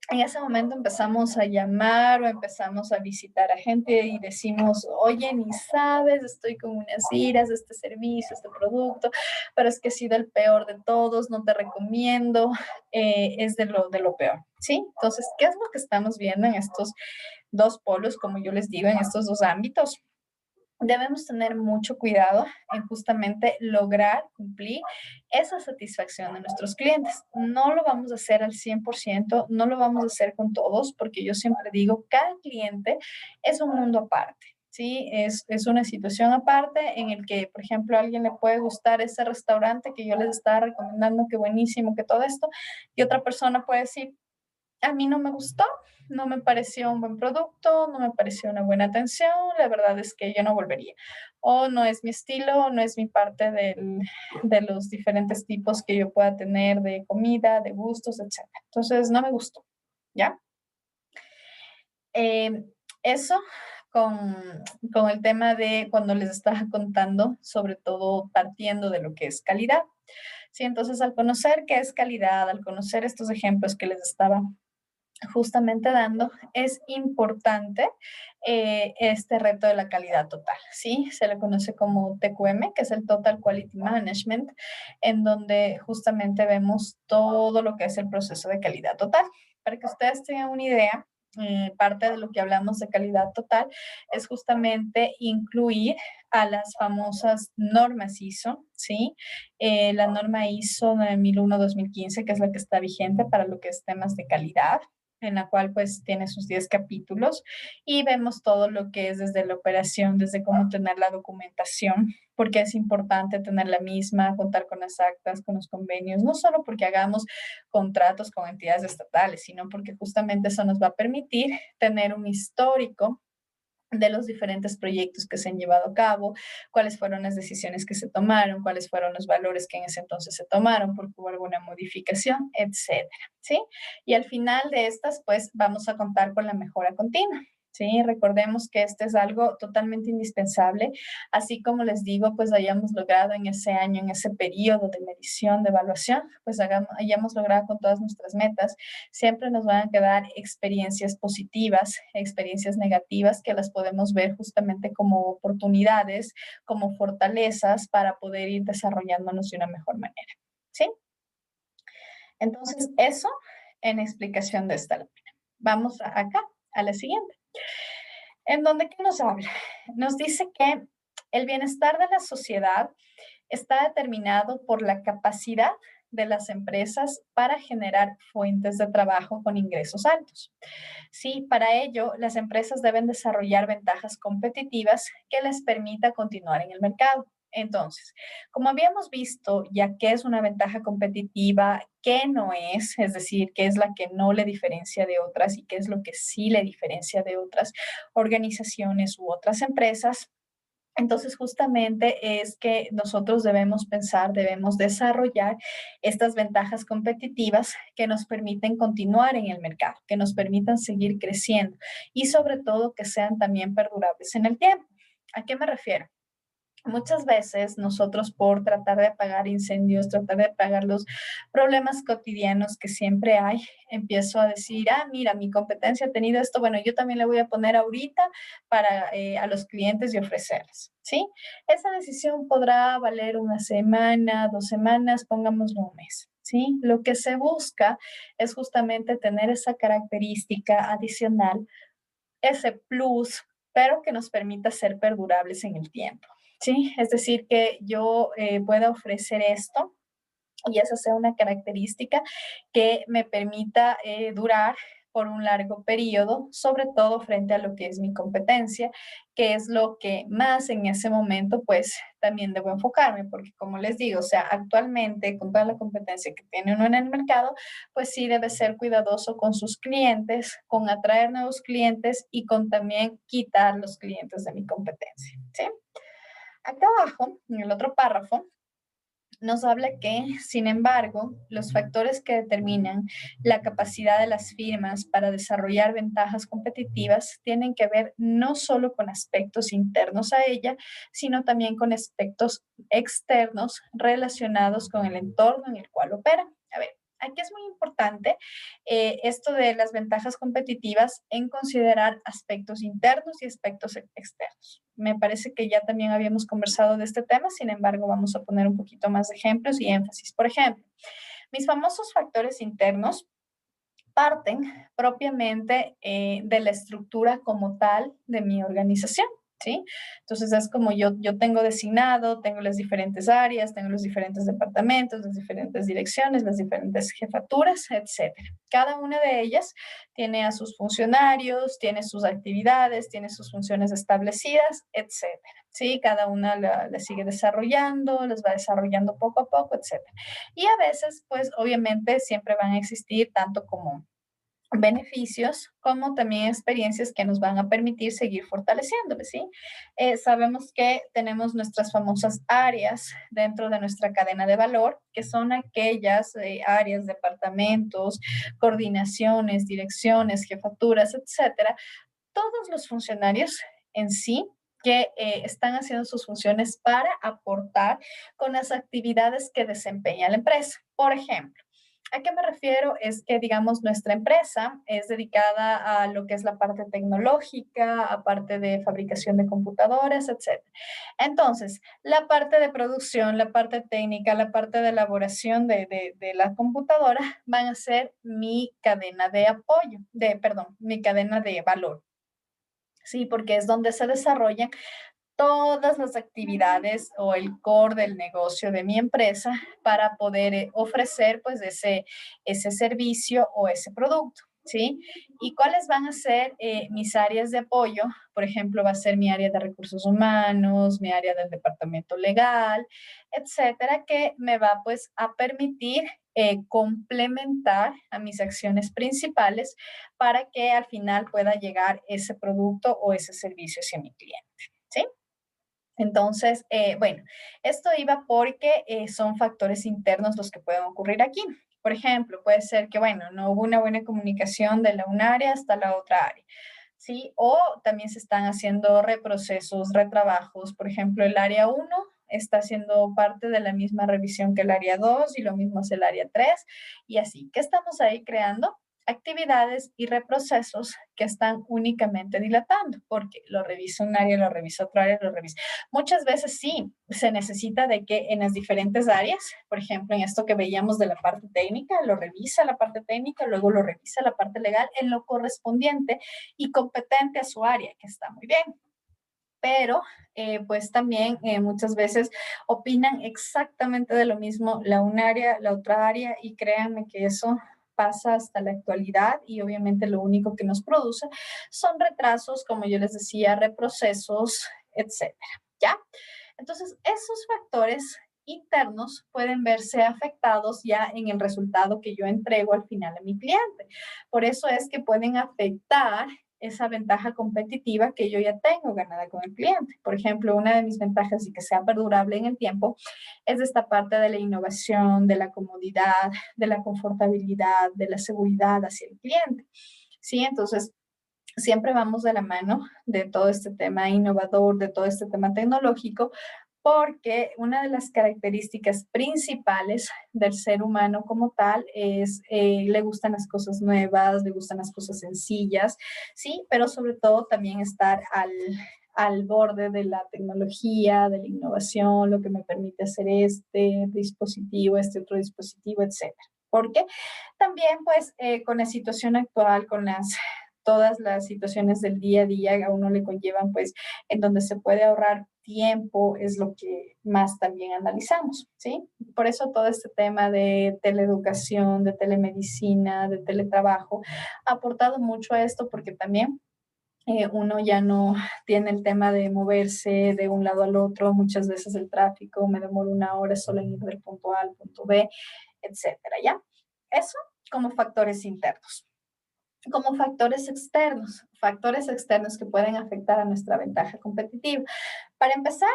en ese momento empezamos a llamar o empezamos a visitar a gente y decimos, oye, ni sabes, estoy con unas iras de este servicio, este producto, pero es que ha sido el peor de todos, no te recomiendo, es de lo peor, ¿sí? Entonces, ¿qué es lo que estamos viendo en estos dos polos, como yo les digo, en estos dos ámbitos? Debemos tener mucho cuidado en justamente lograr cumplir esa satisfacción de nuestros clientes. No lo vamos a hacer al 100%, no lo vamos a hacer con todos, porque yo siempre digo, cada cliente es un mundo aparte. Sí, es una situación aparte en el que, por ejemplo, a alguien le puede gustar ese restaurante que yo les estaba recomendando, que buenísimo, que todo esto, y otra persona puede decir, a mí no me gustó, no me pareció un buen producto, no me pareció una buena atención, la verdad es que yo no volvería. O no es mi estilo, no es mi parte de los diferentes tipos que yo pueda tener de comida, de gustos, etc. Entonces, no me gustó, ¿ya? Eh, eso con, con el tema de cuando les estaba contando, sobre todo partiendo de lo que es calidad. Sí, entonces al conocer qué es calidad, al conocer estos ejemplos que les estaba justamente dando, es importante este reto de la calidad total, ¿sí? Se le conoce como TQM, que es el Total Quality Management, en donde justamente vemos todo lo que es el proceso de calidad total. Para que ustedes tengan una idea, parte de lo que hablamos de calidad total es justamente incluir a las famosas normas ISO, ¿sí? La norma ISO 9001-2015, que es la que está vigente para lo que es temas de calidad, en la cual pues tiene sus 10 capítulos y vemos todo lo que es desde la operación, desde cómo tener la documentación, porque es importante tener la misma, contar con las actas, con los convenios, no solo porque hagamos contratos con entidades estatales, sino porque justamente eso nos va a permitir tener un histórico de los diferentes proyectos que se han llevado a cabo, cuáles fueron las decisiones que se tomaron, cuáles fueron los valores que en ese entonces se tomaron, porque hubo alguna modificación, etcétera, ¿sí? Y al final de estas, pues vamos a contar con la mejora continua. Sí, recordemos que este es algo totalmente indispensable, así como les digo, pues hayamos logrado en ese año, en ese periodo de medición, de evaluación, pues hayamos logrado con todas nuestras metas, siempre nos van a quedar experiencias positivas, experiencias negativas que las podemos ver justamente como oportunidades, como fortalezas para poder ir desarrollándonos de una mejor manera. ¿Sí? Entonces, eso en explicación de esta lámina. Vamos acá, a la siguiente. En donde, ¿qué nos habla? Nos dice que el bienestar de la sociedad está determinado por la capacidad de las empresas para generar fuentes de trabajo con ingresos altos. Sí, para ello, las empresas deben desarrollar ventajas competitivas que les permita continuar en el mercado. Entonces, como habíamos visto, ya qué es una ventaja competitiva, qué no es decir, qué es la que no le diferencia de otras y qué es lo que sí le diferencia de otras organizaciones u otras empresas, entonces, justamente es que nosotros debemos pensar, debemos desarrollar estas ventajas competitivas que nos permiten continuar en el mercado, que nos permitan seguir creciendo y sobre todo que sean también perdurables en el tiempo. ¿A qué me refiero? Muchas veces nosotros por tratar de apagar incendios, tratar de apagar los problemas cotidianos que siempre hay, empiezo a decir, ah, mira, mi competencia ha tenido esto, bueno, yo también le voy a poner ahorita para a los clientes y ofrecerles, ¿sí? Esa decisión podrá valer una semana, 2 semanas, pongámoslo un mes. ¿Sí? Lo que se busca es justamente tener esa característica adicional, ese plus, pero que nos permita ser perdurables en el tiempo. ¿Sí? Es decir, que yo pueda ofrecer esto y esa sea una característica que me permita durar por un largo periodo, sobre todo frente a lo que es mi competencia, que es lo que más en ese momento pues también debo enfocarme, porque como les digo, o sea, actualmente con toda la competencia que tiene uno en el mercado, pues sí debe ser cuidadoso con sus clientes, con atraer nuevos clientes y con también quitar los clientes de mi competencia, ¿sí? Acá abajo, en el otro párrafo, nos habla que, sin embargo, los factores que determinan la capacidad de las firmas para desarrollar ventajas competitivas tienen que ver no solo con aspectos internos a ella, sino también con aspectos externos relacionados con el entorno en el cual opera. A ver, aquí es muy importante esto de las ventajas competitivas en considerar aspectos internos y aspectos externos. Me parece que ya también habíamos conversado de este tema, sin embargo, vamos a poner un poquito más de ejemplos y énfasis. Por ejemplo, mis famosos factores internos parten propiamente de la estructura como tal de mi organización. ¿Sí? Entonces es como yo tengo designado, tengo las diferentes áreas, tengo los diferentes departamentos, las diferentes direcciones, las diferentes jefaturas, etcétera. Cada una de ellas tiene a sus funcionarios, tiene sus actividades, tiene sus funciones establecidas, etcétera. ¿Sí? Cada una la sigue desarrollando, las va desarrollando poco a poco, etcétera. Y a veces, pues obviamente siempre van a existir tanto como beneficios como también experiencias que nos van a permitir seguir fortaleciéndole, ¿sí? Sabemos que tenemos nuestras famosas áreas dentro de nuestra cadena de valor, que son aquellas áreas, departamentos, coordinaciones, direcciones, jefaturas, etcétera. Todos los funcionarios en sí que están haciendo sus funciones para aportar con las actividades que desempeña la empresa. Por ejemplo, ¿a qué me refiero? Es que, digamos, nuestra empresa es dedicada a lo que es la parte tecnológica, aparte de fabricación de computadoras, etc. Entonces, la parte de producción, la parte técnica, la parte de elaboración de la computadora van a ser mi cadena de apoyo, perdón, mi cadena de valor. Sí, porque es donde se desarrollan todas las actividades o el core del negocio de mi empresa para poder ofrecer pues ese servicio o ese producto. ¿Sí? ¿Y cuáles van a ser mis áreas de apoyo? Por ejemplo, va a ser mi área de recursos humanos, mi área del departamento legal, etcétera, que me va pues a permitir complementar a mis acciones principales para que al final pueda llegar ese producto o ese servicio hacia mi cliente. ¿Sí? Entonces, bueno, esto iba porque son factores internos los que pueden ocurrir aquí. Por ejemplo, puede ser que, bueno, no hubo una buena comunicación de un área hasta la otra área, ¿sí? O también se están haciendo reprocesos, retrabajos. Por ejemplo, el área uno está haciendo parte de la misma revisión que el área 2 y lo mismo es el área 3 y así. ¿Qué estamos ahí creando? Actividades y reprocesos que están únicamente dilatando, porque lo revisa un área, lo revisa otra área, lo revisa. Muchas veces sí, se necesita de que en las diferentes áreas, por ejemplo, en esto que veíamos de la parte técnica, lo revisa la parte técnica, luego lo revisa la parte legal en lo correspondiente y competente a su área, que está muy bien. Pero pues también muchas veces opinan exactamente de lo mismo la una área, la otra área, y créanme que eso pasa hasta la actualidad y obviamente lo único que nos produce son retrasos, como yo les decía, reprocesos, etcétera, ¿ya? Entonces, esos factores internos pueden verse afectados ya en el resultado que yo entrego al final a mi cliente. Por eso es que pueden afectar esa ventaja competitiva que yo ya tengo ganada con el cliente. Por ejemplo, una de mis ventajas y que sea perdurable en el tiempo es esta parte de la innovación, de la comodidad, de la confortabilidad, de la seguridad hacia el cliente. Sí, entonces siempre vamos de la mano de todo este tema innovador, de todo este tema tecnológico, porque una de las características principales del ser humano como tal es, le gustan las cosas nuevas, le gustan las cosas sencillas, sí, pero sobre todo también estar al borde de la tecnología, de la innovación, lo que me permite hacer este dispositivo, este otro dispositivo, etcétera. Porque también, pues, con la situación actual, con todas las situaciones del día a día, a uno le conllevan, pues, en donde se puede ahorrar tiempo es lo que más también analizamos, ¿sí? Por eso todo este tema de teleeducación, de telemedicina, de teletrabajo, ha aportado mucho a esto porque también uno ya no tiene el tema de moverse de un lado al otro, muchas veces el tráfico, me demoro una hora solo en ir del punto A al punto B, etcétera, ¿ya? Eso como factores internos. Como factores externos que pueden afectar a nuestra ventaja competitiva. Para empezar,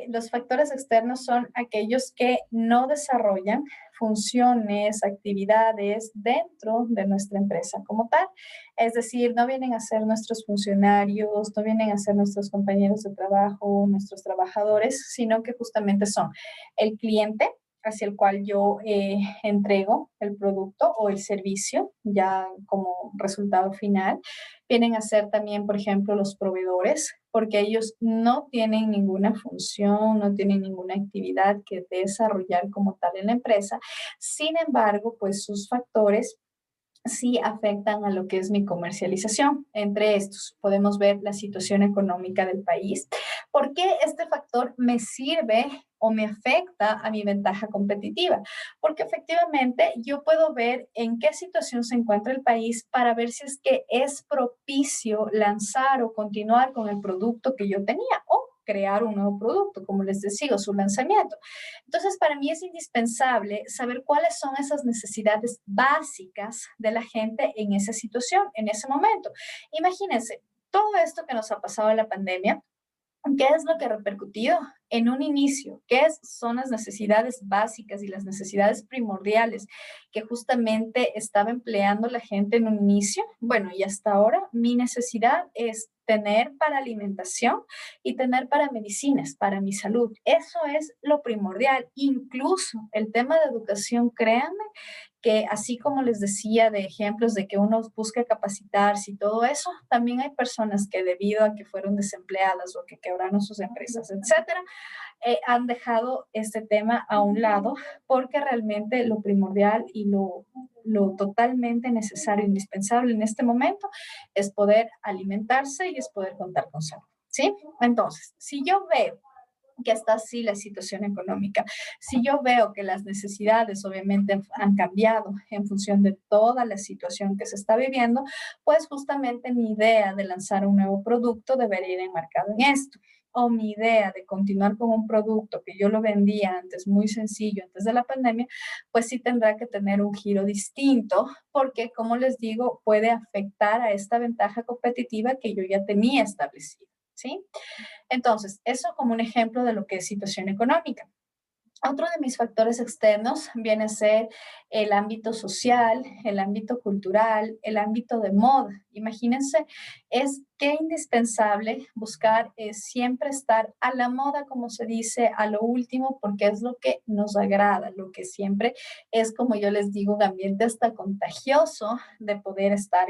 los factores externos son aquellos que no desarrollan funciones, actividades dentro de nuestra empresa como tal. Es decir, no vienen a ser nuestros funcionarios, no vienen a ser nuestros compañeros de trabajo, nuestros trabajadores, sino que justamente son el cliente hacia el cual yo entrego el producto o el servicio ya como resultado final. Vienen a ser también, por ejemplo, los proveedores, porque ellos no tienen ninguna función, no tienen ninguna actividad que desarrollar como tal en la empresa. Sin embargo, pues sus factores sí afectan a lo que es mi comercialización. Entre estos podemos ver la situación económica del país. ¿Por qué este factor me sirve o me afecta a mi ventaja competitiva? Porque efectivamente yo puedo ver en qué situación se encuentra el país para ver si es que es propicio lanzar o continuar con el producto que yo tenía o crear un nuevo producto, como les decía, su lanzamiento. Entonces, para mí es indispensable saber cuáles son esas necesidades básicas de la gente en esa situación, en ese momento. Imagínense, todo esto que nos ha pasado en la pandemia, ¿qué es lo que ha repercutido en un inicio? Son las necesidades básicas y las necesidades primordiales que justamente estaba empleando la gente en un inicio? Bueno, y hasta ahora mi necesidad es tener para alimentación y tener para medicinas, para mi salud. Eso es lo primordial. Incluso el tema de educación, créanme, que así como les decía de ejemplos de que uno busca capacitarse y todo eso, también hay personas que debido a que fueron desempleadas o que quebraron sus empresas, etcétera, han dejado este tema a un lado porque realmente lo primordial y lo totalmente necesario, indispensable en este momento es poder alimentarse y es poder contar con salud, ¿sí? Entonces, si yo veo que está así la situación económica. Si yo veo que las necesidades obviamente han cambiado en función de toda la situación que se está viviendo, pues justamente mi idea de lanzar un nuevo producto debería ir enmarcado en esto. O mi idea de continuar con un producto que yo lo vendía antes muy sencillo, antes de la pandemia, pues sí tendrá que tener un giro distinto, porque como les digo, puede afectar a esta ventaja competitiva que yo ya tenía establecida, ¿sí? Entonces, eso como un ejemplo de lo que es situación económica. Otro de mis factores externos viene a ser el ámbito social, el ámbito cultural, el ámbito de moda. Imagínense, es que indispensable buscar siempre estar a la moda, como se dice, a lo último, porque es lo que nos agrada, lo que siempre es, como yo les digo, un ambiente hasta contagioso de poder estar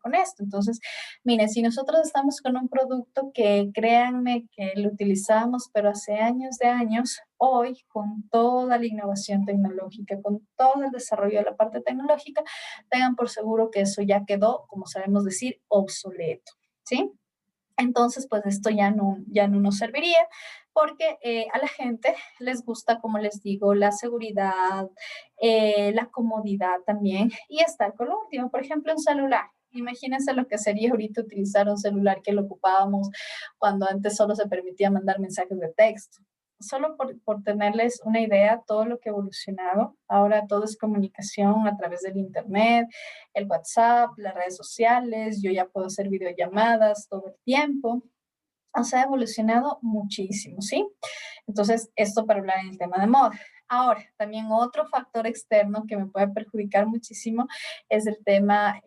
con esto. Entonces, miren, si nosotros estamos con un producto que créanme que lo utilizamos, pero hace años de años, hoy con toda la innovación tecnológica, con todo el desarrollo de la parte tecnológica, tengan por seguro que eso ya quedó, como sabemos decir, obsoleto, ¿sí? Entonces, pues esto ya no nos serviría porque a la gente les gusta, como les digo, la seguridad, la comodidad también y estar con lo último. Por ejemplo, un celular. Imagínense lo que sería ahorita utilizar un celular que lo ocupábamos cuando antes solo se permitía mandar mensajes de texto. Solo por tenerles una idea, todo lo que ha evolucionado. Ahora todo es comunicación a través del Internet, el WhatsApp, las redes sociales, yo ya puedo hacer videollamadas todo el tiempo. O sea, ha evolucionado muchísimo, ¿sí? Entonces, esto para hablar en el tema de moda. Ahora, también otro factor externo que me puede perjudicar muchísimo es el tema,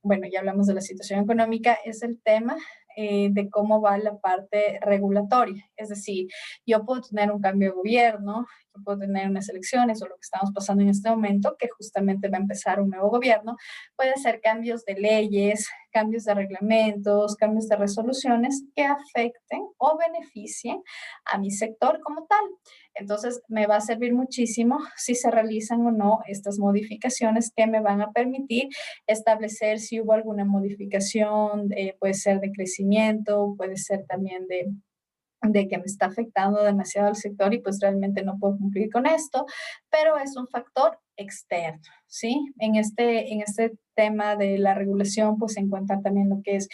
bueno, ya hablamos de la situación económica, es el tema de cómo va la parte regulatoria. Es decir, yo puedo tener un cambio de gobierno, yo puedo tener unas elecciones o lo que estamos pasando en este momento, que justamente va a empezar un nuevo gobierno, puede ser cambios de leyes, cambios de reglamentos, cambios de resoluciones que afecten o beneficien a mi sector como tal. Entonces, me va a servir muchísimo si se realizan o no estas modificaciones que me van a permitir establecer si hubo alguna modificación, puede ser de crecimiento, puede ser también de que me está afectando demasiado el sector y pues realmente no puedo cumplir con esto, pero es un factor externo, ¿sí? En este tema de la regulación, pues se encuentra también lo que es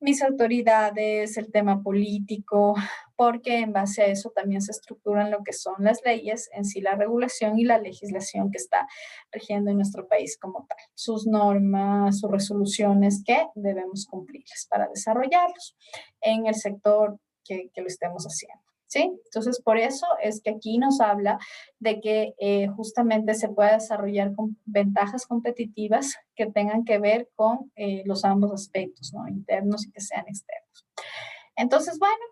mis autoridades, el tema político, porque en base a eso también se estructuran lo que son las leyes, en sí la regulación y la legislación que está rigiendo en nuestro país como tal, sus normas, sus resoluciones que debemos cumplirlas para desarrollarlos en el sector que lo estemos haciendo. ¿Sí? Entonces, por eso es que aquí nos habla de que justamente se pueda desarrollar con ventajas competitivas que tengan que ver con los ambos aspectos, ¿no? Internos y que sean externos. Entonces, bueno,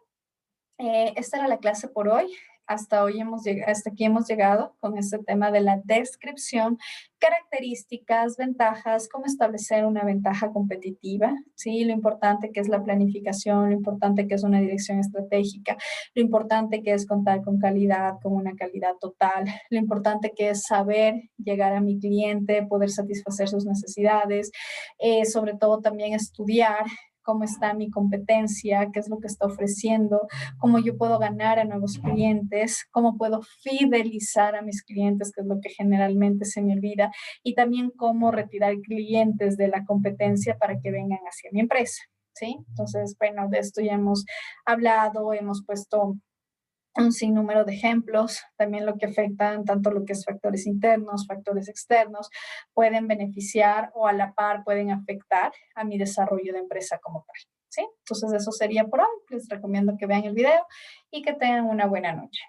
esta era la clase por hoy. Hasta aquí hemos llegado con este tema de la descripción, características, ventajas, cómo establecer una ventaja competitiva, ¿sí? Lo importante que es la planificación, lo importante que es una dirección estratégica, lo importante que es contar con calidad, con una calidad total, lo importante que es saber llegar a mi cliente, poder satisfacer sus necesidades, sobre todo también estudiar cómo está mi competencia, qué es lo que está ofreciendo, cómo yo puedo ganar a nuevos clientes, cómo puedo fidelizar a mis clientes, que es lo que generalmente se me olvida, y también cómo retirar clientes de la competencia para que vengan hacia mi empresa, ¿sí? Entonces, bueno, de esto ya hemos hablado, hemos puesto un sinnúmero de ejemplos, también lo que afectan, tanto lo que es factores internos, factores externos, pueden beneficiar o a la par pueden afectar a mi desarrollo de empresa como tal, ¿sí? Entonces eso sería por hoy, les recomiendo que vean el video y que tengan una buena noche.